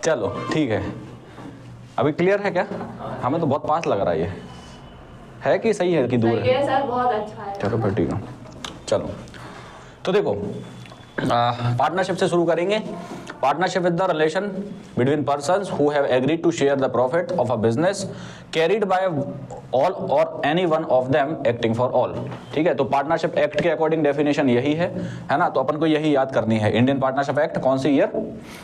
चलो ठीक है, अभी क्लियर है क्या? हमें तो बहुत पास लग रहा है कि सही है कि दूर है? सर बहुत अच्छा है। चलो फिर ठीक है। चलो तो देखो, पार्टनरशिप से शुरू करेंगे। Partnership is the relation between persons who have agreed to share the profit of a business carried by all और any one of them acting for all. ठीक है, तो पार्टनरशिप एक्ट के अकॉर्डिंग डेफिनेशन यही है ना, तो अपन को यही याद करनी है। इंडियन पार्टनरशिप एक्ट कौन सी ईयर?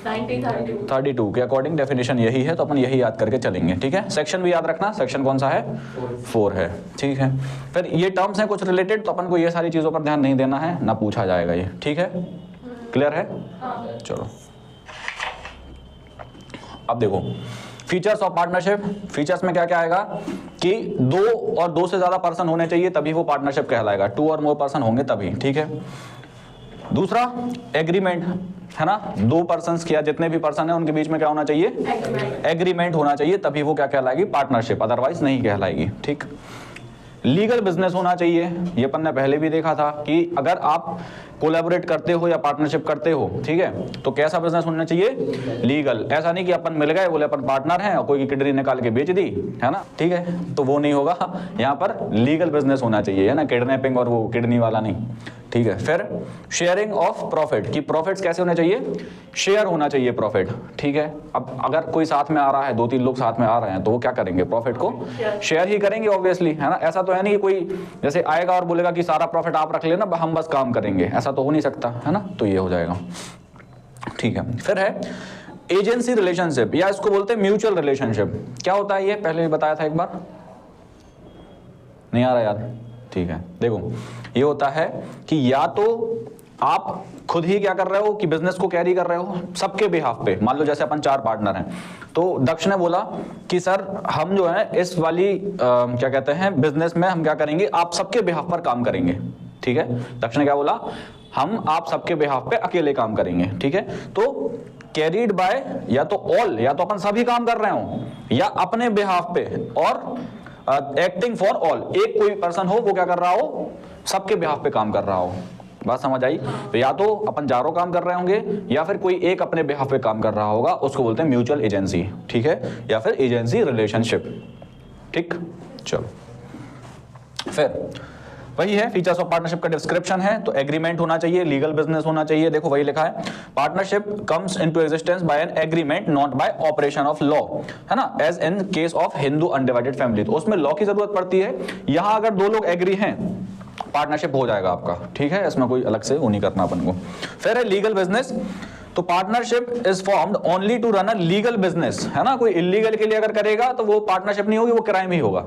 1932 के अकॉर्डिंग डेफिनेशन यही है, तो अपन यही याद करके चलेंगे। ठीक है, सेक्शन भी याद रखना, सेक्शन कौन सा है? 4 है। ठीक है, फिर ये टर्म्स हैं कुछ रिलेटेड, तो अपन को ये सारी चीजों पर ध्यान नहीं देना है, ना पूछा जाएगा ये। ठीक है, क्लियर है? चलो अब देखो फीचर्स ऑफ पार्टनरशिप। फीचर्स में क्या क्या आएगा कि 2 और 2 से ज्यादा पर्सन होने चाहिए तभी वो पार्टनरशिप कहलाएगा। 2 और मोर पर्सन होंगे तभी। ठीक है, दूसरा एग्रीमेंट है ना, 2 पर्सन्स किया जितने भी पर्सन है उनके बीच में क्या होना चाहिए? एग्रीमेंट होना चाहिए, तभी वो क्या कहलाएगी? पार्टनरशिप, अदरवाइज नहीं कहलाएगी। ठीक, लीगल बिजनेस होना चाहिए। ये अपन ने पहले भी देखा था कि अगर आप कोलैबोरेट करते हो या पार्टनरशिप करते हो, ठीक है, तो कैसा बिजनेस होना चाहिए? लीगल। ऐसा नहीं कि अपन मिल गए, बोले अपन पार्टनर हैं और कोई की किडनी निकाल के बेच दी, है ना, ठीक है, तो वो नहीं होगा। यहाँ पर लीगल बिजनेस होना चाहिए, है ना, किडनैपिंग और वो किडनी वाला नहीं। ठीक है, फिर शेयरिंग ऑफ प्रॉफिट, कि प्रॉफिट्स कैसे होने चाहिए? शेयर होना चाहिए प्रॉफिट। ठीक है, अब अगर कोई साथ में आ रहा है, 2-3 लोग साथ में आ रहे हैं, तो वो क्या करेंगे? प्रॉफिट को शेयर ही करेंगे ऑब्वियसली, है ना। ऐसा तो है नहीं कोई जैसे आएगा और बोलेगा कि सारा प्रॉफिट आप रख लेना, हम बस काम करेंगे, ऐसा तो हो नहीं सकता, है ना, तो ये हो जाएगा। ठीक है, फिर है एजेंसी रिलेशनशिप, या इसको बोलते हैं म्यूचुअल रिलेशनशिप। क्या होता है ये? पहले भी बताया था एक बार, नहीं आ रहा याद? ठीक है, देखो ये होता है कि या तो आप खुद ही क्या कर रहे हो कि बिजनेस को कैरी कर रहे हो सबके बिहाफ पे। मान लो जैसे अपन 4 पार्टनर हैं, तो दक्ष ने बोला कि सर हम जो है इस वाली क्या कहते हैं बिजनेस में हम क्या करेंगे, आप सबके बिहाफ पर काम करेंगे। ठीक है, दक्ष ने क्या बोला? हम आप सबके बिहाफ पे अकेले काम करेंगे। ठीक है, तो कैरीड बाय या तो ऑल, या तो अपन सभी काम कर रहे हो, या अपने बिहाफ पे, और एक्टिंग फॉर ऑल, एक कोई पर्सन हो वो क्या कर रहा हो? सबके बिहाफ पे काम कर रहा हो। बात समझ आई? तो या तो अपन चारों काम कर रहे होंगे, या फिर कोई एक अपने बिहाफ पे काम कर रहा होगा, उसको बोलते हैं म्यूचुअल एजेंसी। ठीक है, या फिर एजेंसी रिलेशनशिप। ठीक, चलो फिर वही है, फीचर्स ऑफ पार्टनरशिप का डिस्क्रिप्शन है। तो एग्रीमेंट होना चाहिए, लीगल बिजनेस होना चाहिए। देखो वही लिखा है, partnership comes into existence by an agreement not by operation of law, है ना, as in case of Hindu undivided family. तो उसमें लॉ की जरूरत पड़ती है। यहां अगर 2 लोग एग्री हैं, पार्टनरशिप हो जाएगा आपका। ठीक है, इसमें कोई अलग से वो नहीं करना अपन को। फिर है लीगल बिजनेस। तो partnership is formed only to run a legal business, है ना। कोई इलीगल के लिए अगर करेगा तो वो पार्टनरशिप नहीं होगी, वो क्राइम ही होगा,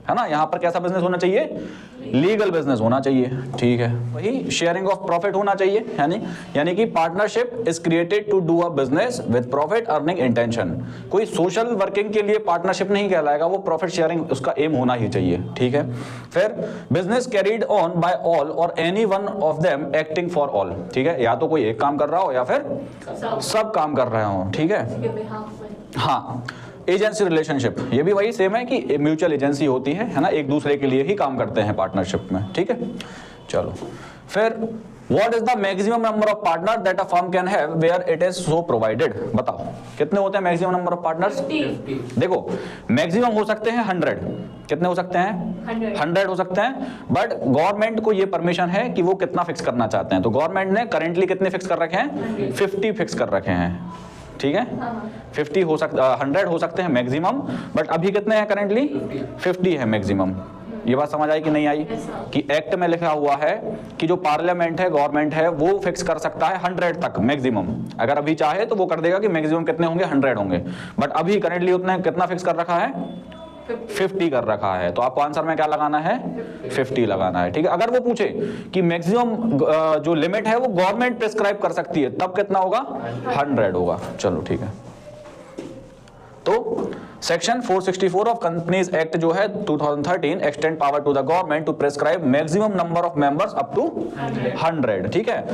है ना। यहां पर कैसा बिजनेस होना चाहिए? लीगल बिजनेस होना चाहिए। ठीक है, वही शेयरिंग ऑफ प्रॉफिट होना चाहिए, यानी कि partnership is created to do a business with profit earning intention. कोई सोशल वर्किंग के लिए पार्टनरशिप नहीं कहलाएगा, वो प्रॉफिट शेयरिंग उसका एम होना ही चाहिए। ठीक है, फिर business carried on by all और any one of them acting for all. ठीक है, या तो कोई एक काम कर रहा हो या फिर सब काम कर रहे हो। ठीक है, हाँ। एजेंसी रिलेशनशिप, ये भी वही सेम है कि म्यूचुअल एजेंसी होती है ना, एक दूसरे के लिए ही काम करते हैं पार्टनरशिप में। ठीक है, चलो फिर what is the maximum number of partner that a firm can have where it is so provided. बताओ कितने होते हैं मैक्सिमम नंबर ऑफ पार्टनर्स? 50। देखो मैक्सिमम हो सकते हैं 100, कितने हो सकते हैं? 100 हो सकते हैं, बट गवर्नमेंट को ये परमिशन है कि वो कितना फिक्स करना चाहते हैं। तो गवर्नमेंट ने करेंटली कितने फिक्स कर रखे हैं? 50 फिक्स कर रखे हैं। ठीक है, 50 हो सकता, 100 हो सकते हैं मैक्सिमम, बट अभी कितने हैं करेंटली? 50 है मैक्सिमम। ये बात समझ आई कि नहीं आई? कि एक्ट में लिखा हुआ है कि जो पार्लियामेंट है, गवर्नमेंट है, वो फिक्स कर सकता है 100 तक मैक्सिमम। अगर अभी चाहे तो वो कर देगा कि मैक्सिमम कितने होंगे? 100 होंगे, बट अभी करेंटली उतने कितना फिक्स कर रखा है? 50 कर रखा है। तो आपको आंसर में क्या लगाना है? 50 लगाना है। ठीक है, अगर वो पूछे कि मैक्सिमम जो लिमिट है वो गवर्नमेंट प्रिस्क्राइब कर सकती है, तब कितना होगा? 100 होगा। चलो ठीक है, तो सेक्शन 464 ऑफ कंपनीज एक्ट जो है 2013 extend power to the government to prescribe maximum number of members up to 100। ठीक है,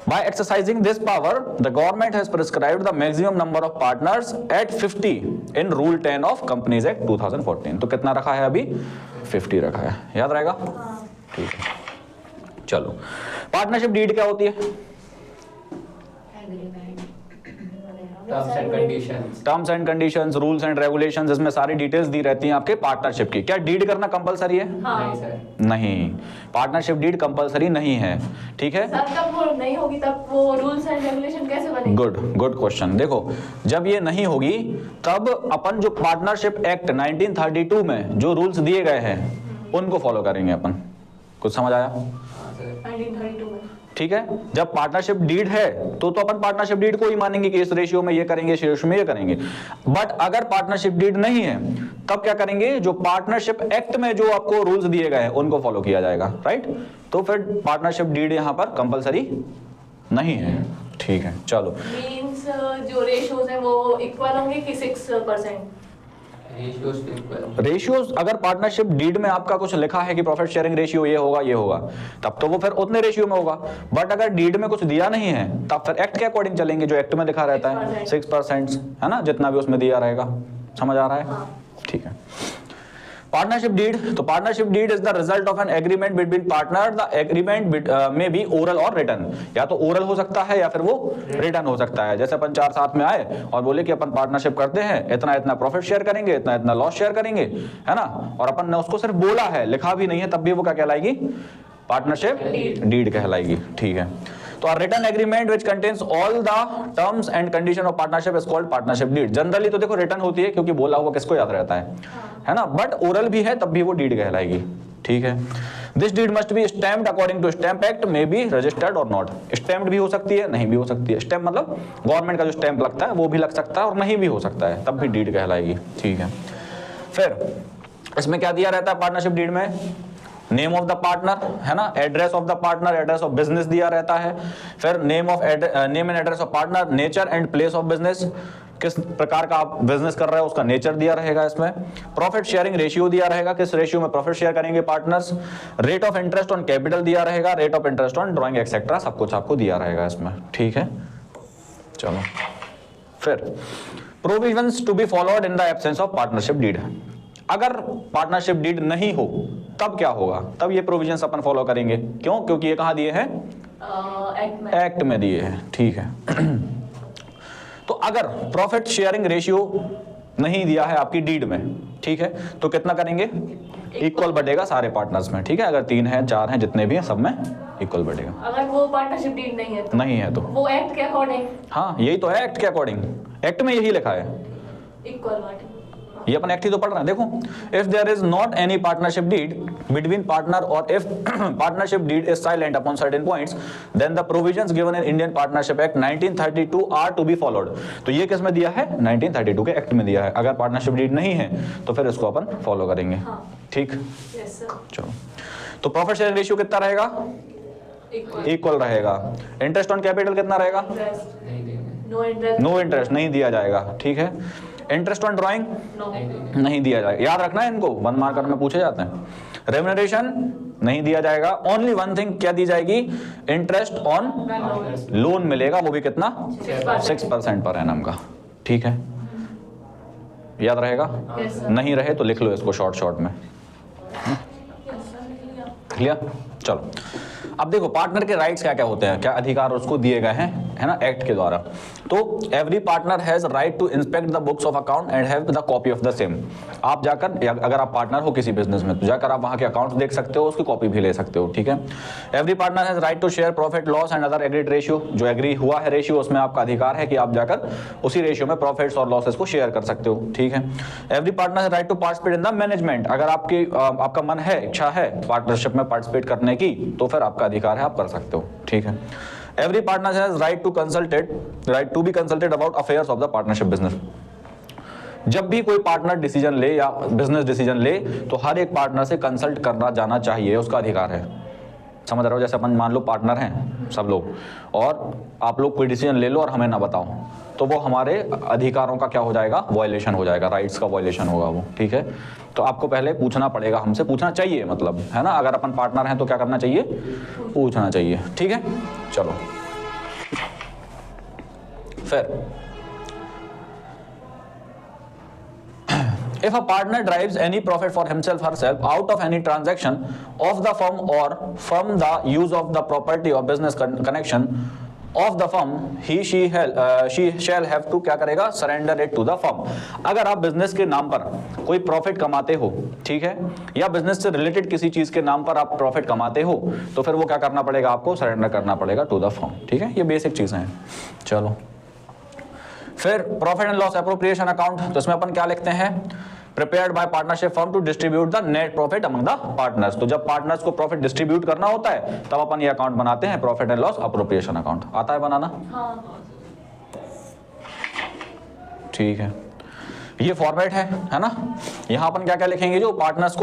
by exercising this power the government has prescribed the maximum number of partners at 50 in rule 10 of companies act 2014। तो कितना रखा है अभी? 50 रखा है, याद रहेगा? ठीक है, चलो पार्टनरशिप डीड क्या होती है? Terms and conditions, rules and regulations, इसमें सारी डिटेल्स दी रहती हैं आपके पार्टनरशिप की। क्या डीड करना कंपलसरी है? हाँ। नहीं, पार्टनरशिप डीड कंपलसरी नहीं है, ठीक है। सर तब वो नहीं होगी तब वो रूल्स एंड रेगुलेशन कैसे बनेंगे? Good question. देखो, जब ये नहीं होगी तब अपन जो पार्टनरशिप एक्ट 1932 में जो रूल्स दिए गए हैं उनको फॉलो करेंगे अपन। कुछ समझ आया? 1932 में, ठीक है। जब पार्टनरशिप डीड है तो अपन पार्टनरशिप डीड को ही मानेंगे कि इस रेशियो में ये करेंगे, इस रेशियो में ये करेंगे। बट अगर पार्टनरशिप डीड नहीं है तब क्या करेंगे? जो पार्टनरशिप एक्ट में जो आपको रूल्स दिए गए हैं उनको फॉलो किया जाएगा, राइट। तो फिर पार्टनरशिप डीड यहां पर कंपलसरी नहीं है, ठीक है। चलो, मींस जो रेशियोज हैं वो इक्वल होंगे कि 6%? रेशियोज अगर पार्टनरशिप डीड में आपका कुछ लिखा है कि प्रॉफिट शेयरिंग रेशियो ये होगा तब तो वो फिर उतने रेशियो में होगा। बट अगर डीड में कुछ दिया नहीं है तब फिर एक्ट के अकॉर्डिंग चलेंगे, जो एक्ट में लिखा रहता है 6%, है ना, जितना भी उसमें दिया रहेगा। समझ आ रहा है? हाँ। ठीक है। पार्टनरशिप डीड, तो partnership deed is the result of an agreement between partner. The agreement में बी ओरल और रिटन, या तो ओरल हो सकता है या फिर वो रिटन हो सकता है। जैसे अपन 4 साथ में आए और बोले कि अपन पार्टनरशिप करते हैं, इतना इतना प्रॉफिट शेयर करेंगे, इतना इतना लॉस शेयर करेंगे, है ना, और अपन ने उसको सिर्फ बोला है, लिखा भी नहीं है, तब भी वो क्या कहलाएगी? पार्टनरशिप डीड कहलाएगी, ठीक है। तो written agreement which contains all the terms and condition of partnership is called partnership deed. Generally तो देखो रिटन होती है क्योंकि बोला हुआ किसको याद रहता है ना, बट ओरल भी है तब भी वो डीड कहलाएगी, ठीक है। This deed must be stamped according to stamp act, may be registered और नॉट। स्टैम्प्ड भी हो सकती है, नहीं भी हो सकती है। स्टैम्प मतलब गवर्नमेंट का जो स्टैम्प लगता है वो भी लग सकता है और नहीं भी हो सकता है, तब भी डीड कहलाएगी, ठीक है। फिर इसमें क्या दिया रहता है पार्टनरशिप डीड में? नेम ऑफ द पार्टनर, है ना, address of the partner, address of business दिया रहता है। फिर name and address of partner, nature and place of business, किस प्रकार का आप बिजनेस कर रहे हो उसका नेचर दिया रहेगा इसमें। प्रॉफिट शेयरिंग रेशियो दिया रहेगा, किस रेशियो में प्रॉफिट शेयर करेंगे partners. Rate of interest on capital दिया रहेगा, rate of interest on drawing etcetera, सब कुछ आपको दिया रहेगा इसमें, ठीक है। चलो, फिर provisions to be followed in the absence of partnership deed. अगर पार्टनरशिप डीड नहीं हो तब क्या होगा? तब ये प्रोविजंस अपन फॉलो करेंगे। क्यों? क्योंकि ये कहां दिए हैं? एक्ट में दिए हैं, ठीक है। तो अगर प्रॉफिट शेयरिंग रेशियो नहीं दिया है आपकी डीड में, ठीक है, तो कितना करेंगे? इक्वल बढ़ेगा सारे पार्टनर्स में, ठीक है। अगर 3 है 4 है जितने भी हैं सब में इक्वल बढ़ेगा। अगर वो पार्टनरशिप डीड नहीं है तो वो एक्ट के अकॉर्डिंग, हाँ यही तो है, एक्ट के अकॉर्डिंग, एक्ट में यही लिखा है, इक्वल बांटेंगे। ये अपन एक्ट ही तो पढ़ रहे हैं। देखो, if there is not any partnership deed between partner और if partnership deed is silent upon certain points then the provisions given in Indian partnership act 1932 are to be followed. तो ये किस में दिया है? 1932 के एक्ट में दिया है। अगर पार्टनरशिप डीड नहीं है तो फिर इसको अपन फॉलो करेंगे, ठीक। चलो, तो प्रॉफिट शेयरिंग रेशियो कितना रहेगा? इक्वल रहेगा। इंटरेस्ट ऑन कैपिटल कितना रहेगा? नो इंटरेस्ट नहीं दिया जाएगा, ठीक है। इंटरेस्ट ऑन ड्राइंग नहीं दिया जाएगा, याद रखना है इनको, 1 मार्कर में पूछे जाते हैं। रेम्यूनरेशन नहीं दिया जाएगा। ओनली वन थिंग क्या दी जाएगी? इंटरेस्ट ऑन लोन मिलेगा, वो भी कितना? 6% पर एनम का, ठीक है। याद रहेगा? नहीं रहे तो लिख लो इसको शॉर्ट में, क्लियर। चलो, अब देखो पार्टनर के राइट्स क्या क्या होते हैं, क्या अधिकार उसको दिए गए हैं, है ना, एक्ट के द्वारा। तो every partner has right to inspect the books of account and have the copy of the same. आप जाकर, अगर आप पार्टनर हो किसी बिजनेस में तो जाकर आप वहां के अकाउंट्स देख सकते हो, उसकी कॉपी भी ले सकते हो, ठीक है। Every partner has right to share profit loss and other agreed ratio. जो एग्री हुआ है रेशियो उसमें आपका अधिकार है कि आप जाकर उसी रेशियो में प्रॉफिट्स और लॉसेस को शेयर कर सकते हो, ठीक है। Every partner has right to participate in the management. अगर आपका मन है, इच्छा है पार्टनरशिप में पार्टिसिपेट करने की तो फिर आपका अधिकार है, आप कर सकते हो, ठीक है। Every partner has right to be consulted about affairs of the partnership business. जब भी कोई पार्टनर डिसीजन ले या बिजनेस डिसीजन ले तो हर एक पार्टनर से कंसल्ट करना जाना चाहिए, उसका अधिकार है। समझ रहे हो? जैसे अपन मान लो पार्टनर हैं सब लोग और आप लोग कोई डिसीजन ले लो और हमें ना बताओ तो वो हमारे अधिकारों का क्या हो जाएगा? वायलेशन हो जाएगा, राइट्स का वायलेशन होगा वो, ठीक है। तो आपको पहले पूछना पड़ेगा, हमसे पूछना चाहिए, मतलब है ना, अगर अपन पार्टनर हैं तो क्या करना चाहिए? पूछना चाहिए, ठीक है। चलो, फिर if a partner derives any profit for himself herself out of any transaction of the firm or from the use of the property or business connection of the firm he she shall have to क्या करेगा, surrender it to the firm. अगर आप business के नाम पर कोई profit कमाते हो, ठीक है, या बिजनेस से रिलेटेड किसी चीज के नाम पर आप प्रॉफिट कमाते हो, तो फिर वो क्या करना पड़ेगा, आपको सरेंडर करना पड़ेगा टू द फर्म। ठीक है, ये बेसिक चीजें हैं। चलो फिर profit and loss appropriation account, तो इसमें अपन क्या लिखते हैं, prepared by partnership firm to distribute the net profit among the partners. तो जब पार्टनर्स को प्रॉफिट डिस्ट्रीब्यूट करना होता है तब अपन ये अकाउंट बनाते हैं, profit and loss appropriation account. आता है बनाना? हाँ। ठीक है, ये फॉर्मेट है ना। यहां अपन क्या क्या लिखेंगे, जो पार्टनर्स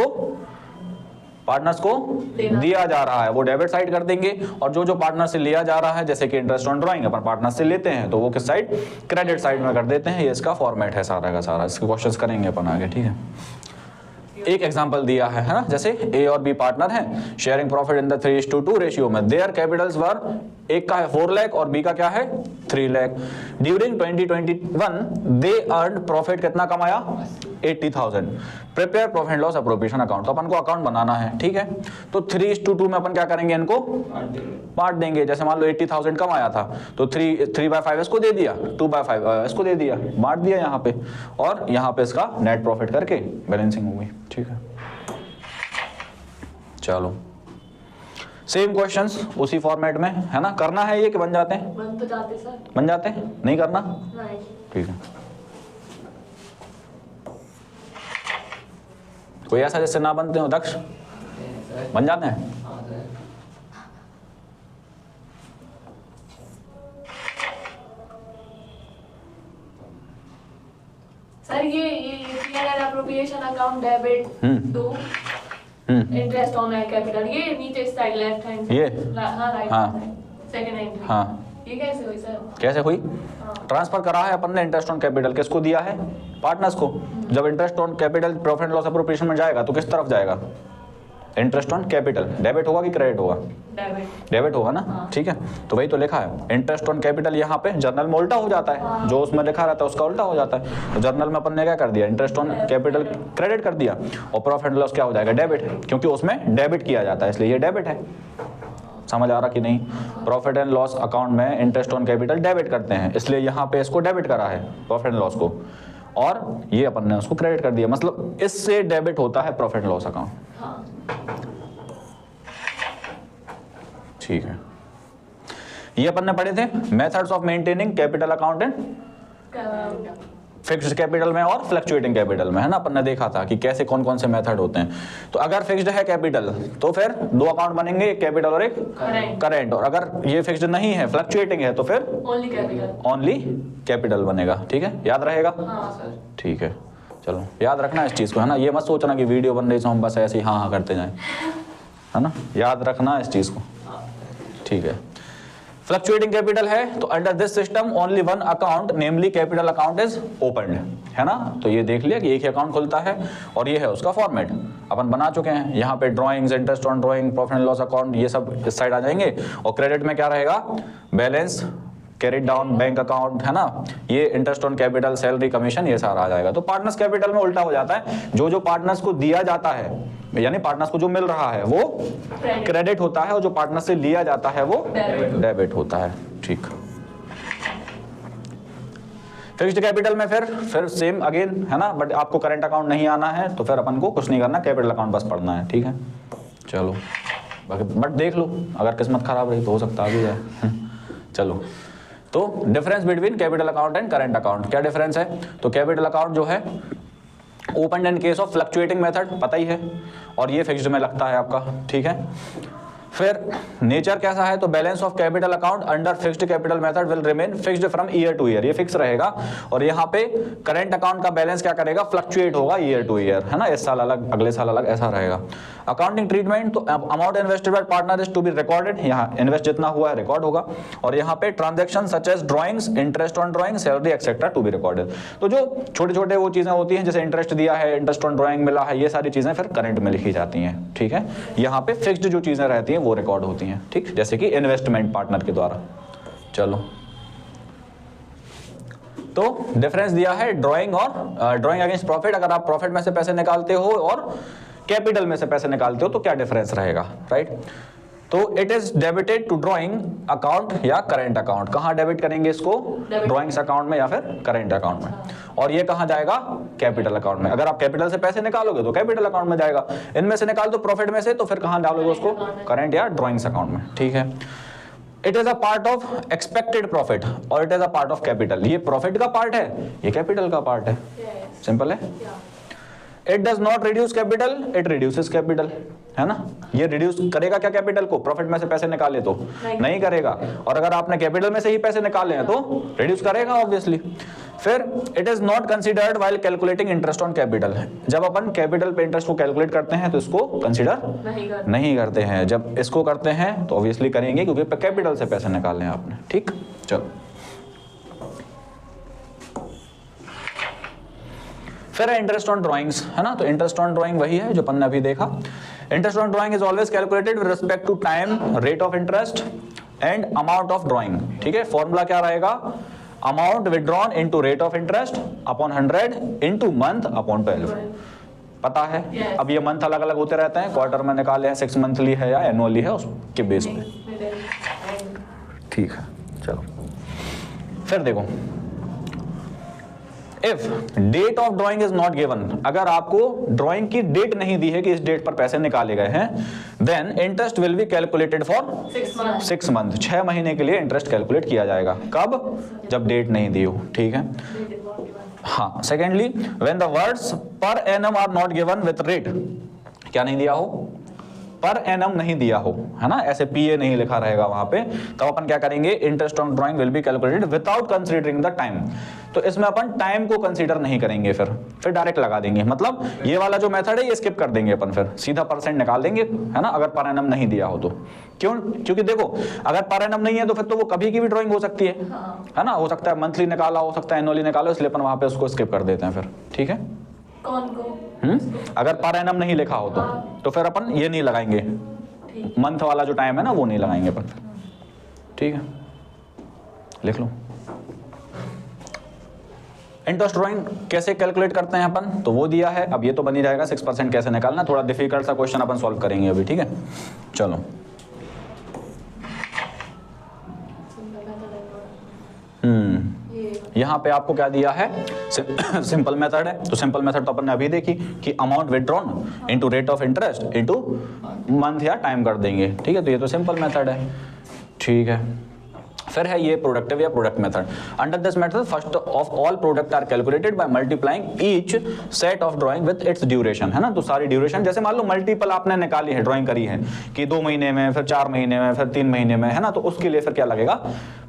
को दिया जा रहा है वो डेबिट साइड कर देंगे, और जो जो पार्टनर से लिया जा रहा है, जैसे कि interest on drawing upon partner से लेते हैं, तो वो किस साइड, क्रेडिट साइड में कर देते हैं। ये इसका फॉर्मेट है सारा का सारा। इसके क्वेश्चंस करेंगे अपन आगे। ठीक है, एक एग्जांपल दिया है ना, जैसे ए और बी पार्टनर हैं, sharing profit in the 3:2 ratio में। देयर कैपिटल्स वर, एक का है 4 लाख और बी का क्या है 3 lakh. During 2021 they earn profit, कितना कमाया 80,000। Prepare profit and loss appropriation account, तो अपन को अकाउंट बनाना है। ठीक है, तो 3:2 में अपन क्या करेंगे, इनको बांट देंगे। जैसे मान लो 80,000 कमाया था, तो 3/5 इसको दे दिया, 2/5 इसको दे दिया, बांट दिया यहाँ पे, और यहाँ पे इसका नेट प्रॉफिट करके बैलेंसिंग हो गई। ठीक है, चलो सेम क्वेश्चंस उसी फॉर्मेट में है ना। करना है ये कि बन जाते हैं? बन तो जाते सर। बन जाते हैं, नहीं करना? नहीं। ठीक है, कोई ऐसा जिससे ना बनते हो? दक्ष, बन जाते हैं? सर ये appropriation account debit to interest on capital, ये नीचे साइड लेफ्ट हैंड, ये हाँ राइट सेकंड हैंड, हाँ, ये कैसे हुई सर? कैसे हुई? ट्रांसफर करा है अपन ने इंटरेस्ट ऑन कैपिटल, किसको दिया है, पार्टनर्स को। जब interest on capital profit and loss appropriation में जाएगा तो किस तरफ जाएगा, इंटरेस्ट ऑन कैपिटल। डेबिट होगा कि क्रेडिट होगा? डेबिट होगा ना। ठीक है, तो वही तो लिखा है, इंटरेस्ट ऑन कैपिटल यहाँ पे जर्नल में उल्टा हो जाता है, जो उसमें लिखा रहता है उसका उल्टा हो जाता है। तो जर्नल में अपन ने क्या कर दिया, इंटरेस्ट ऑन कैपिटल क्रेडिट कर दिया, और प्रॉफिट एंड लॉस क्या हो जाएगा, डेबिट, क्योंकि उसमें डेबिट किया जाता है, इसलिए ये डेबिट है। समझ आ रहा कि नहीं? प्रॉफिट एंड लॉस अकाउंट में इंटरेस्ट ऑन कैपिटल डेबिट करते हैं, इसलिए यहाँ पे इसको डेबिट करा है प्रॉफिट एंड लॉस को, और ये अपन ने उसको क्रेडिट कर दिया, मतलब इससे डेबिट होता है प्रॉफिट एंड लॉस अकाउंट। ठीक है, ये अपन ने पढ़े थे methods of maintaining capital account and fixed capital में और फ्लक्चुएटिंग कैपिटल में, है ना। अपन ने देखा था कि कैसे कौन कौन से मेथड होते हैं। तो अगर फिक्स्ड है कैपिटल तो फिर 2 अकाउंट बनेंगे, एक कैपिटल और एक करेंट, और अगर ये फिक्स्ड नहीं है, फ्लक्चुएटिंग है, तो फिर ओनली कैपिटल बनेगा। ठीक है, याद रहेगा? ठीक है, चलो याद रखना इस चीज को, है ना। ये मत सोचना कि वीडियो बन रही है हम बस ऐसे ही हाँ हाँ करते जाएं, है ना। याद रखना इस चीज को, ठीक है। फ्लक्चुएटिंग कैपिटल है तो under this system only one account namely capital account is opened, है ना। तो ये देख लिया कि एक ही अकाउंट खुलता है, और ये है उसका फॉर्मेट अपन बना चुके हैं। यहाँ पे drawings, interest on drawing, profit and loss account, ये सब इस साइड आ जाएंगे, और क्रेडिट में क्या रहेगा, balance, carried down, bank account, है ना। ये interest on capital, salary, commission, ये सारा आ जाएगा। तो पार्टनर्स कैपिटल में उल्टा हो जाता है, जो पार्टनर्स को दिया जाता है, यानी पार्टनर्स को जो मिल रहा है वो क्रेडिट होता है, और जो पार्टनर से लिया जाता है वो डेबिट होता है। ठीक। फिक्स्ड कैपिटल में फिर सेम अगेन, है ना, बट आपको करंट अकाउंट नहीं आना है तो फिर अपन को कुछ नहीं करना, कैपिटल अकाउंट बस पढ़ना है। ठीक है, चलो बट देख लो, अगर किस्मत खराब रही तो हो सकता भी है। चलो, तो difference between capital account and current account, क्या डिफरेंस है? तो कैपिटल अकाउंट जो है open in case of fluctuating method, पता ही है, और ये फिक्स्ड में लगता है आपका। ठीक है, फिर नेचर कैसा है? तो balance of capital account under fixed capital method will remain fixed from year two year, ये फिक्स रहेगा। और यहाँ पे करंट अकाउंट का बैलेंस क्या करेगा, फ्लक्चुएट होगा ईयर टू ईयर, है ना। इस साल अलग, अगले साल अलग, ऐसा रहेगा। अकाउंटिंग ट्रीटमेंट, तो amount invested by partner is to be recorded, यहाँ इन्वेस्ट जितना हुआ है रिकॉर्ड होगा। और यहाँ पे transaction such as drawings, interest on drawing, salary etcetera to be recorded. तो जो छोटे छोटे वो चीजें होती हैं, जैसे इंटरेस्ट दिया है, इंटरेस्ट ऑन ड्राइंग मिला है, ये सारी चीजें फिर करंट में लिखी जाती हैं। ठीक है, यहाँ पे फिक्स्ड जो चीजें रहती हैं वो रिकॉर्ड होती हैं। ठीक, जैसे कि इन्वेस्टमेंट पार्टनर के द्वारा। चलो, तो डिफरेंस दिया है ड्राइंग और ड्राइंग अगेंस्ट प्रॉफिट। अगर आप प्रॉफिट में से पैसे निकालते हो और कैपिटल में से पैसे निकालते हो तो क्या डिफरेंस रहेगा, राइट। तो it is debited to drawing account या करेंट अकाउंट। कहाँ डेबिट करेंगे इसको? ड्रॉइंग्स अकाउंट में या फिर करेंट अकाउंट में। और ये कहाँ जाएगा? कैपिटल अकाउंट में। अगर आप कैपिटल से पैसे निकालोगे तो कैपिटल अकाउंट में जाएगा, इनमें से निकाल दो प्रॉफिट में से तो फिर कहाँ डालोगे उसको? करेंट या ड्रॉइंग्स अकाउंट में। ठीक है, it is a part of expected profit और it is a part of capital. ये प्रॉफिट का पार्ट है, ये कैपिटल का पार्ट है। सिंपल है। It does not reduce capital, it reduces capital, है ना। ये रिड्यूस करेगा क्या कैपिटल को? प्रॉफिट में से पैसे निकाले तो नहीं करेगा, और अगर आपने कैपिटल में से ही पैसे निकाले हैं तो रिड्यूस करेगा ऑब्वियसली। फिर it is not considered while calculating interest on capital. जब अपन कैपिटल पे इंटरेस्ट को कैलकुलेट करते हैं तो इसको कंसीडर नहीं करते हैं। जब इसको करते हैं तो ऑब्वियसली करेंगे क्योंकि कैपिटल से पैसे निकाले हैं आपने। ठीक, चलो फिर है इंटरेस्ट ऑन ड्राइंग्स, है ना। तो इंटरेस्ट ऑन ड्राइंग वही है जो अपन ने अभी देखा। Interest on drawing is always calculated with respect to time, rate of interest and amount of drawing. ठीक है, फॉर्मूला क्या रहेगा? Amount withdrawn into rate of interest upon 100 into month upon 12। पता है? Yes. अब ये मंथ अलग अलग होते रहते हैं, क्वार्टर में निकाले हैं, 6 मंथली है या एनुअली है, उसके बेस पे। ठीक है, चलो फिर देखो, if date of drawing is not given, अगर आपको ड्रॉइंग की डेट नहीं दी है कि इस डेट पर पैसे निकाले गए हैं, then interest will be calculated for 6 month. 6 महीने के लिए इंटरेस्ट कैलकुलेट किया जाएगा। कब? जब डेट नहीं दी हो। ठीक है, हाँ। Secondly, when the words per annum are not given with rate, क्या नहीं दिया हो? पर एनम नहीं दिया हो, है ना, ऐसे पीए नहीं लिखा रहेगा वहां पे, तब अपन क्या करेंगे? Interest on drawing will be calculated without considering the time. तो इसमें अपन टाइम को कंसीडर नहीं करेंगे, फिर डायरेक्ट लगा देंगे। मतलब ये वाला जो मेथड है ये स्किप कर देंगे अपन, फिर सीधा परसेंट निकाल देंगे, है ना, अगर पर एनम नहीं दिया हो तो। क्यों? क्योंकि देखो, अगर पर एनम नहीं है तो फिर तो वो कभी की भी ड्राइंग हो सकती है ना। हो सकता है मंथली निकाला, हो सकता है एनुअली निकालो, इसलिए अपन वहां पे उसको स्किप कर देते हैं फिर। ठीक है, कौन को? अगर पर एनम नहीं लिखा हो तो फिर अपन ये नहीं लगाएंगे, मंथ वाला जो टाइम है ना वो नहीं लगाएंगे अपन। ठीक है, लिख लो। इंटरेस्ट ड्राइंग कैसे कैलकुलेट करते हैं अपन, तो वो दिया है। अब ये तो बन ही जाएगा। 6% कैसे निकालना, थोड़ा डिफिकल्ट सा क्वेश्चन अपन सॉल्व करेंगे अभी। ठीक है, चलो। यहाँ पे आपको क्या दिया है? सिंपल मेथड है। तो सिंपल मेथड तो अपन ने अभी देखी कि amount withdrawn into rate of interest into month या टाइम कर देंगे। ठीक है, तो ये तो सिंपल मेथड है। ठीक है, फिर है ये प्रोडक्टिव या product method. Under this method first of all product are calculated by multiplying each set of drawing with its duration, है ना। तो सारी ड्यूरेशन, जैसे मान लो मल्टीपल आपने निकाली है, ड्राइंग करी है कि 2 महीने में, फिर 4 महीने में, फिर 3 महीने में, है ना, तो उसके लिए फिर क्या लगेगा?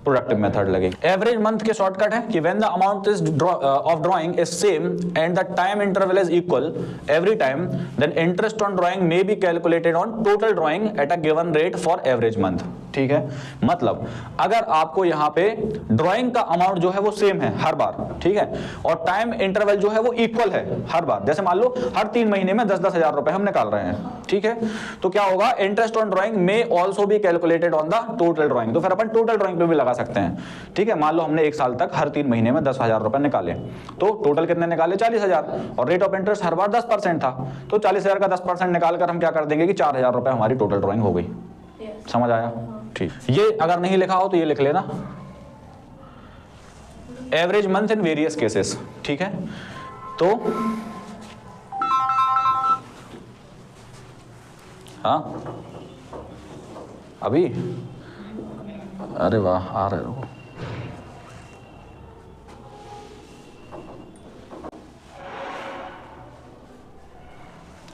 प्रोडक्टिव मेथड लगेगी। एवरेज मंथ के शॉर्टकट है कि when the amount is of drawing is same and the time interval is equal every time, then interest on drawing may be calculated on total drawing at a given rate for average month. ठीक है, मतलब अगर आपको यहाँ पे drawing का amount जो है वो सेम है हर बार, ठीक है, और टाइम इंटरवल जो है वो इक्वल है हर बार, जैसे मान लो हर 3 महीने में 10-10 हजार रुपए हम निकाल रहे हैं, ठीक है, तो क्या होगा? इंटरेस्ट ऑन ड्राइंग में also be calculated on the total drawing. तो फिर अपन टोटल ड्राइंग पे भी लगा सकते हैं। ठीक है, मान लो हमने 1 साल तक हर 3 महीने में 10,000 रुपए निकाले, तो टोटल कितने निकाले? 40,000, और रेट ऑफ इंटरेस्ट हर बार 10% था, तो 40,000 का 10% निकालकर हम क्या कर देंगे कि 4,000 रुपए हमारी टोटल ड्राइंग हो गई। समझ आया? ठीक। ये अगर नहीं लिखा हो तो ये लिख लेना, average month in various cases. ठीक है, तो हाँ अभी, अरे वाह, आ रहे हो।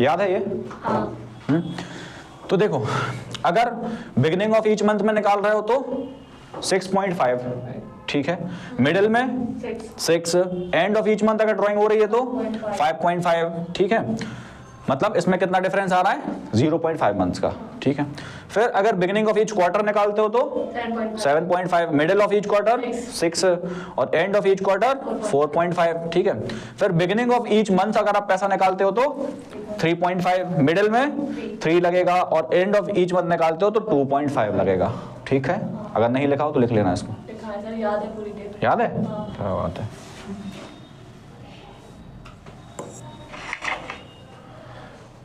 याद है ये? हाँ। तो देखो, अगर बिगिनिंग ऑफ ईच मंथ में निकाल रहे हो तो 6.5, ठीक है, मिडिल में 6, एंड ऑफ ईच मंथ अगर ड्राइंग हो रही है तो 5.5, ठीक है, मतलब इसमें कितना डिफरेंस आ रहा है? 0.5 मंथ्स का। ठीक है, फिर अगर बिगिनिंग ऑफ ईच क्वार्टर निकालते हो तो 7.5, मिडिल ऑफ ईच क्वार्टर 6 और एंड ऑफ ईच क्वार्टर 4.5। ठीक है, फिर बिगिनिंग ऑफ ईच मंथ अगर आप पैसा निकालते हो तो 3.5, मिडिल में 3 लगेगा और एंड ऑफ ईच मंथ निकालते हो तो 2.5 लगेगा। ठीक है, अगर नहीं लिखा हो तो लिख लेना इसको। याद है पूरी डेट? याद है? क्या बात है।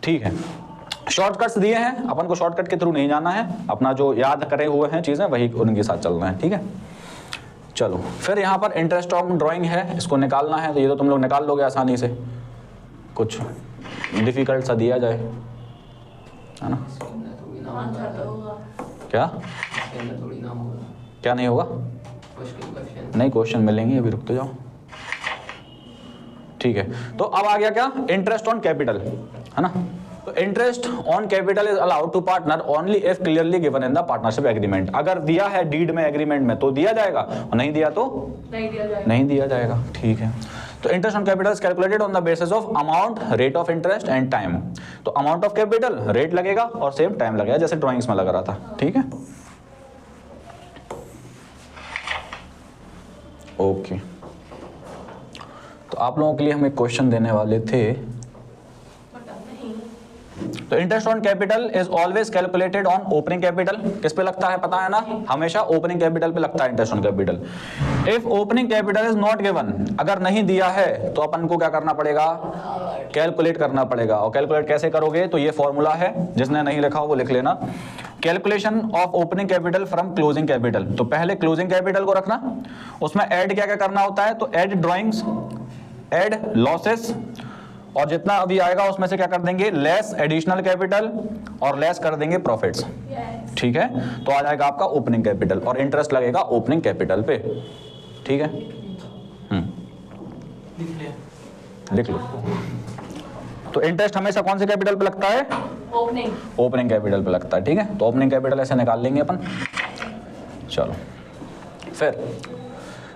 ठीक है, शॉर्टकट्स दिए हैं, अपन को शॉर्टकट के थ्रू नहीं जाना है, अपना जो याद करे हुए हैं चीजें वही उनके साथ चलना है, ठीक है। चलो फिर यहाँ पर इंटरेस्ट ऑन ड्राइंग है, इसको निकालना है, तो ये तो तुम लोग निकाल लोगे आसानी से, कुछ डिफिकल्ट सा दिया जाए, है ना। क्या क्या नहीं होगा? नहीं, क्वेश्चन मिलेंगे, अभी रुक तो जाओ, ठीक है। तो अब आ गया क्या, इंटरेस्ट ऑन कैपिटल, है ना। तो interest on capital is allowed to partner only if clearly given in the partnership agreement. अगर दिया है डीड में, एग्रीमेंट में, तो दिया जाएगा, और नहीं दिया तो नहीं दिया जाएगा, ठीक है। तो interest on capital is calculated on the basis of amount, rate of interest and time. तो अमाउंट ऑफ कैपिटल, रेट लगेगा और सेम टाइम लगेगा, जैसे ड्राइंग्स में लग रहा था, ठीक है। ओके, तो आप लोगों के लिए हम एक क्वेश्चन देने वाले थे। तो interest on capital is always calculated on opening capital. किस पे लगता है पता है ना, हमेशा ओपनिंग कैपिटल पे लगता है interest on capital. If opening capital is not given, अगर नहीं दिया है तो अपन को क्या करना पड़ेगा, कैलकुलेट करना पड़ेगा। और कैलकुलेट कैसे करोगे, तो ये फॉर्मूला है, जिसने नहीं लिखा हो वो लिख लेना। Calculation of opening capital from closing capital. तो पहले क्लोजिंग कैपिटल को रखना, उसमें ऐड क्या क्या करना होता है, तो ऐड ड्रॉइंग्स, ऐड लॉसेस, और जितना अभी आएगा उसमें से क्या कर देंगे, लेस एडिशनल कैपिटल, और लेस कर देंगे प्रॉफिट्स, ठीक है। तो आ जाएगा आपका ओपनिंग कैपिटल, और इंटरेस्ट लगेगा ओपनिंग कैपिटल पे, ठीक है। लिख लो। तो इंटरेस्ट हमेशा कौन से कैपिटल पे लगता है, ओपनिंग कैपिटल पे लगता है, ठीक है। तो ओपनिंग कैपिटल ऐसे निकाल लेंगे अपन। चलो फिर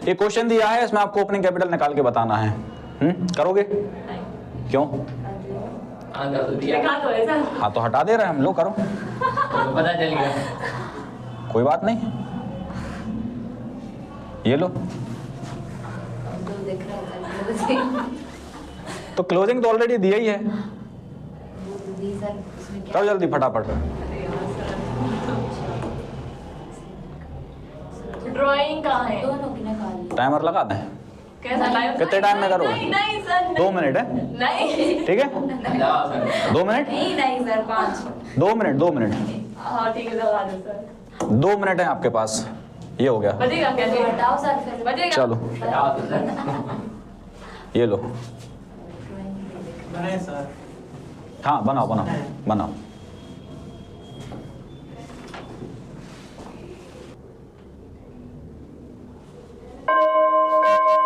ये क्वेश्चन दिया है, इसमें आपको ओपनिंग कैपिटल निकाल के बताना है, करोगे? क्यों? हाँ तो हटा दे रहे हैं हम लोग, करो। पता चल गया, कोई बात नहीं, ये लो। तो क्लोजिंग तो ऑलरेडी दिया ही है, करो जल्दी फटाफट। ड्राइंग कहाँ है? टाइमर लगा दें, कैसा टाइम? कितने टाइम में करोगे? नहीं सर, 2 मिनट है, नहीं, ठीक है। 2 मिनट, नहीं सर, 5। 2 मिनट, 2 मिनट, हाँ ठीक है, लगा दो सर। 2 मिनट है आपके पास, ये हो गया। बजेगा कैसे? हटाओ सर, फिर बजेगा। चलो ये लो, बनाए सर। हाँ बनाओ बनाओ बनाओ।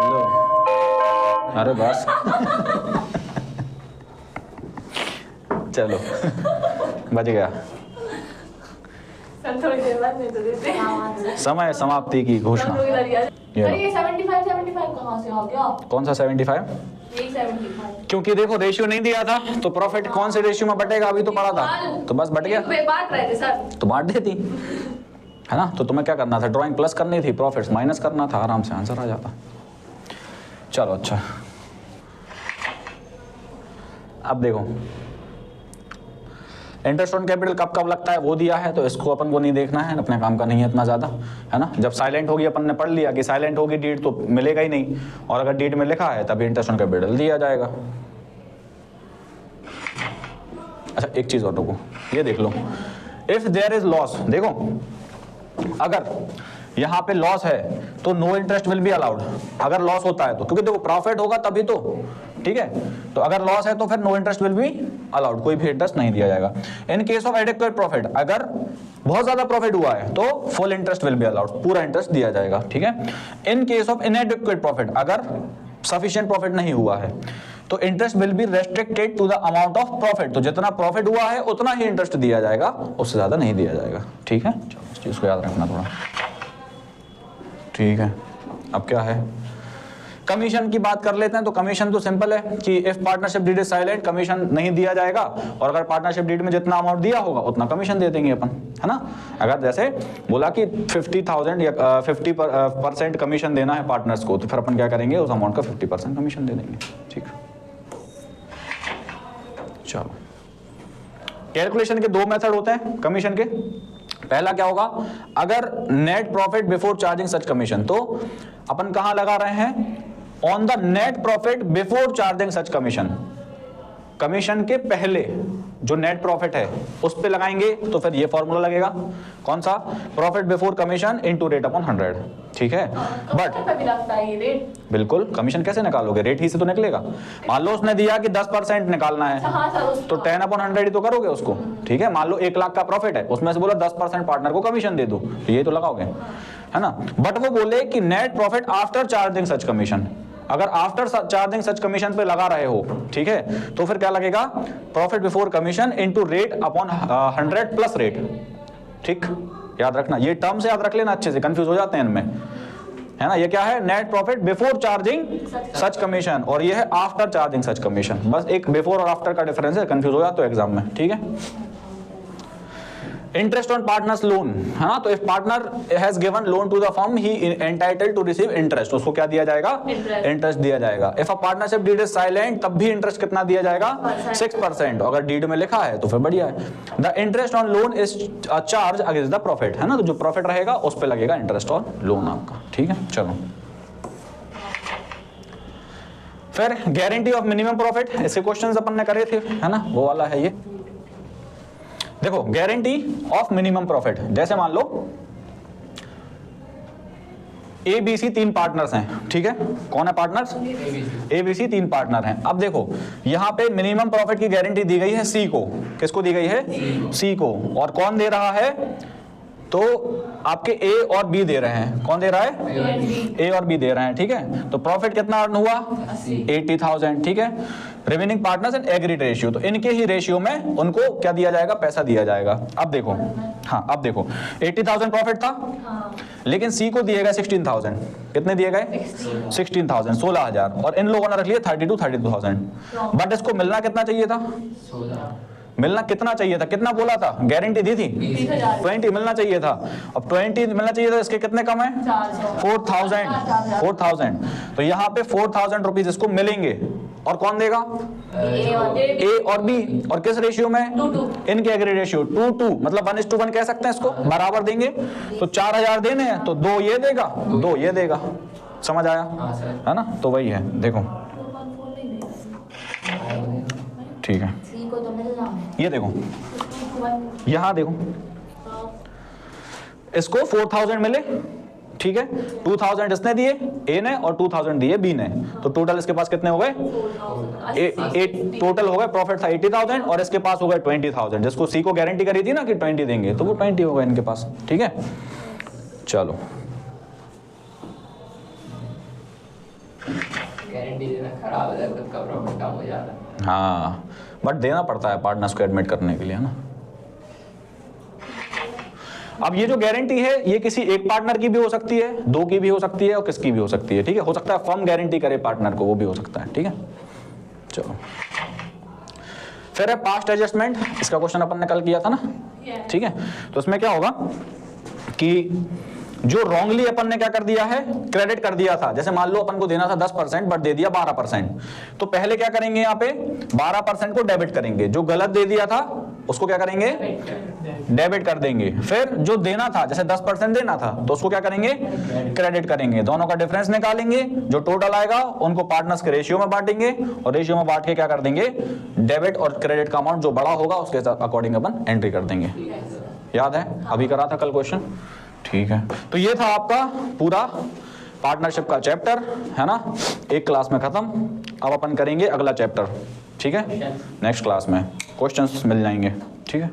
लो, अरे बस चलो बच गया। सर थोड़ी देर बाद नहीं तो देते। समय समाप्ति की घोषणा। ये 75 कहाँ से आ गया? कौन सा 75? यही 75। क्योंकि देखो रेशियो नहीं दिया था, तो प्रॉफिट कौन से रेशियो में बटेगा, अभी तो पड़ा था, तो बस बट गया। बांट रहे थे सर, तो बांट देती, है ना। तो तुम्हें क्या करना था, ड्राइंग प्लस करनी थी, प्रॉफिट्स माइनस करना था, आराम से आंसर आ जाता। चलो अच्छा, अब देखो इंटरेस्ट ऑन कैपिटल कब कब लगता है वो दिया है, तो इसको अपन को नहीं देखना है, अपने काम का नहीं है इतना ज़्यादा, है ना। जब साइलेंट होगी, अपन ने पढ़ लिया कि साइलेंट होगी डीड तो मिलेगा ही नहीं, और अगर डीड में लिखा है तभी इंटरेस्ट ऑन कैपिटल दिया जाएगा। अच्छा एक चीज़ और रुको, ये देख लो, इफ देयर इज लॉस, देखो अगर यहाँ पे लॉस है तो no interest will be allowed. अगर लॉस होता है तो, क्योंकि देखो प्रॉफिट होगा तभी तो, ठीक है। तो अगर लॉस है तो फिर no interest will be allowed, कोई भी इंटरेस्ट नहीं दिया जाएगा। In case of adequate profit, अगर बहुत ज्यादा प्रॉफिट हुआ है तो full interest will be allowed, पूरा इंटरेस्ट दिया जाएगा, ठीक है। In case of inadequate profit, अगर सफिशिएंट प्रॉफिट नहीं हुआ है तो interest will be restricted to the amount of profit. तो जितना प्रॉफिट हुआ है उतना ही इंटरेस्ट दिया जाएगा, उससे ज्यादा नहीं दिया जाएगा, ठीक है। चलो इस चीज को याद रखना थोड़ा, ठीक है। अब क्या है, कमीशन की बात कर लेते हैं। तो कमीशन तो सिंपल है कि if partnership deed is silent, commission नहीं दिया जाएगा, और अगर पार्टनरशिप डीड में जितना अमाउंट दिया होगा उतना कमीशन दे देंगे अपन, है ना। अगर जैसे बोला कि 50,000 या 50% कमीशन देना है पार्टनर्स को, तो फिर अपन क्या करेंगे, उस अमाउंट का 50% कमीशन दे देंगे, ठीक है। चलो कैलकुलेशन के 2 मेथड होते हैं कमीशन के। पहला क्या होगा, अगर नेट प्रॉफिट बिफोर चार्जिंग सच कमीशन, तो अपन कहां लगा रहे हैं, on the net profit before charging such commission, commission के पहले, जो नेट प्रॉफिट है उस पे लगाएंगे तो फिर ये फॉर्मूला लगेगा, कौन सा, profit before commission into rate upon 100, ठीक है। बट कमीशन पे भी लगता है ये रेट? बिल्कुल, कमीशन कैसे निकालोगे, रेट ही से तो निकलेगा। मान लो उसने दिया कि 10% निकालना है, हाँ सर, तो 10 अपॉन 100 ही तो करोगे उसको, ठीक है। मान लो 1 लाख का प्रॉफिट है, उसमें से बोला 10% पार्टनर को कमीशन दे दो, तो ये तो लगाओगे, है ना। बट वो बोले कि नेट प्रॉफिट आफ्टर चार्जिंग सच कमीशन, अगर आफ्टर चार्जिंग सच कमीशन पे लगा रहे हो, ठीक है, तो फिर क्या लगेगा, profit before commission into rate upon 100 plus rate, ठीक। याद रखना, ये टर्म्स याद रख लेना अच्छे से, कंफ्यूज हो जाते हैं इनमें, है ना। ये क्या है, नेट प्रॉफिट बिफोर चार्जिंग सच कमीशन, और ये है आफ्टर चार्जिंग सच कमीशन, बस एक बिफोर और आफ्टर का डिफरेंस है, कंफ्यूज हो जाते हो एग्जाम में, ठीक है। इंटरेस्ट ऑन पार्टनर्स लोन, है ना, तो if partner has given loan to the firm he entitled to receive interest, उसको क्या दिया जाएगा, इंटरेस्ट दिया जाएगा। If a partnership deed is silent, तब भी इंटरेस्ट कितना दिया जाएगा, 6%, अगर डीड में लिखा है तो फिर बढ़िया है। The interest on loan is charge against the profit, है ना, तो जो प्रॉफिट रहेगा उस पर लगेगा इंटरेस्ट ऑन लोन आपका, ठीक है। चलो फिर गारंटी ऑफ मिनिमम प्रॉफिट, ऐसे क्वेश्चंस अपन ने करे थे, है ना, वो वाला है ये। देखो गारंटी ऑफ मिनिमम प्रॉफिट, जैसे मान लो ABC 3 पार्टनर्स हैं, ठीक है, कौन है पार्टनर्स, ABC 3 पार्टनर हैं। अब देखो यहां पे मिनिमम प्रॉफिट की गारंटी दी गई है C को, किसको दी गई है, C को, और कौन दे रहा है, तो आपके A और B दे रहे हैं, कौन दे रहा है, A और B दे रहे हैं, ठीक है। तो प्रॉफिट कितना अर्न हुआ, 80,000, ठीक है। Remaining partners in agreed ratio, तो इनके ही रेशियो में उनको क्या दिया जाएगा, पैसा दिया जाएगा। अब देखो, हाँ अब देखो 80,000 प्रॉफिट था, लेकिन C को दिए गए 16,000, कितने दिए गए, 16,000, 16,000, और इन लोगों ने रख लिया 32,000। बट इसको मिलना कितना चाहिए था, मिलना कितना चाहिए था, कितना बोला था, गारंटी दी थी 20 मिलना चाहिए था। अब 20 मिलना चाहिए था, इसके कितने कम है, 4,000। तो यहाँ पे 4,000 रुपीज इसको मिलेंगे, और कौन देगा, A और B, और किस रेशियो में, 2:2, इनके एग्रीड रेशियो 2:2, मतलब 1:1 कह सकते हैं इसको, बराबर देंगे। तो 4,000 देने हैं, तो 2 ये देगा, 2 ये देगा, समझ आया, है ना। तो वही है, देखो ठीक है, ये देखो यहां देखो, इसको 4,000 मिले, ठीक है, 2,000 इसने दिए A ने, और 2,000 दिए B ने, तो टोटल इसके पास कितने हो गए, टोटल हो गए, प्रॉफिट था 80,000 और इसके पास हो गए 20,000, जिसको C को गारंटी करी थी ना कि 20 देंगे, तो वो 20 हो गए इनके पास, ठीक है। चलो गारंटी देना खराब है, खुद का प्रॉफिट कम हो जाता है। हाँ, बट देना पड़ता है पार्टनर्स को एडमिट करने के लिए, है ना। अब ये जो गारंटी है ये किसी एक पार्टनर की भी हो सकती है, 2 की भी हो सकती है, और किसकी भी हो सकती है, ठीक है। हो सकता है फर्म गारंटी करे पार्टनर को, वो भी हो सकता है, ठीक है। चलो फिर है पास्ट एडजस्टमेंट, इसका क्वेश्चन अपन ने कल किया था ना, ठीक है। तो इसमें क्या होगा कि जो रॉन्गली अपन ने क्या कर दिया है, क्रेडिट कर दिया था, जैसे मान लो अपन को देना था 10% बट दे दिया 12%, तो पहले क्या करेंगे, यहाँ पे 12% को डेबिट करेंगे, जो गलत दे दिया था उसको क्या करेंगे, डेबिट कर देंगे। फिर जो देना था, जैसे 10% देना था, तो उसको क्या करेंगे, क्रेडिट करेंगे, दोनों का डिफरेंस निकालेंगे, जो टोटल आएगा उनको पार्टनर्स के रेशियो में बांटेंगे, और रेशियो में बांट के क्या कर देंगे, डेबिट और क्रेडिट का अमाउंट जो बड़ा होगा उसके अकॉर्डिंग अपन एंट्री कर देंगे। याद है, अभी करा था कल क्वेश्चन, ठीक है। तो ये था आपका पूरा पार्टनरशिप का चैप्टर, है ना, एक क्लास में खत्म। अब अपन करेंगे अगला चैप्टर, ठीक है, नेक्स्ट क्लास में क्वेश्चंस मिल जाएंगे, ठीक है।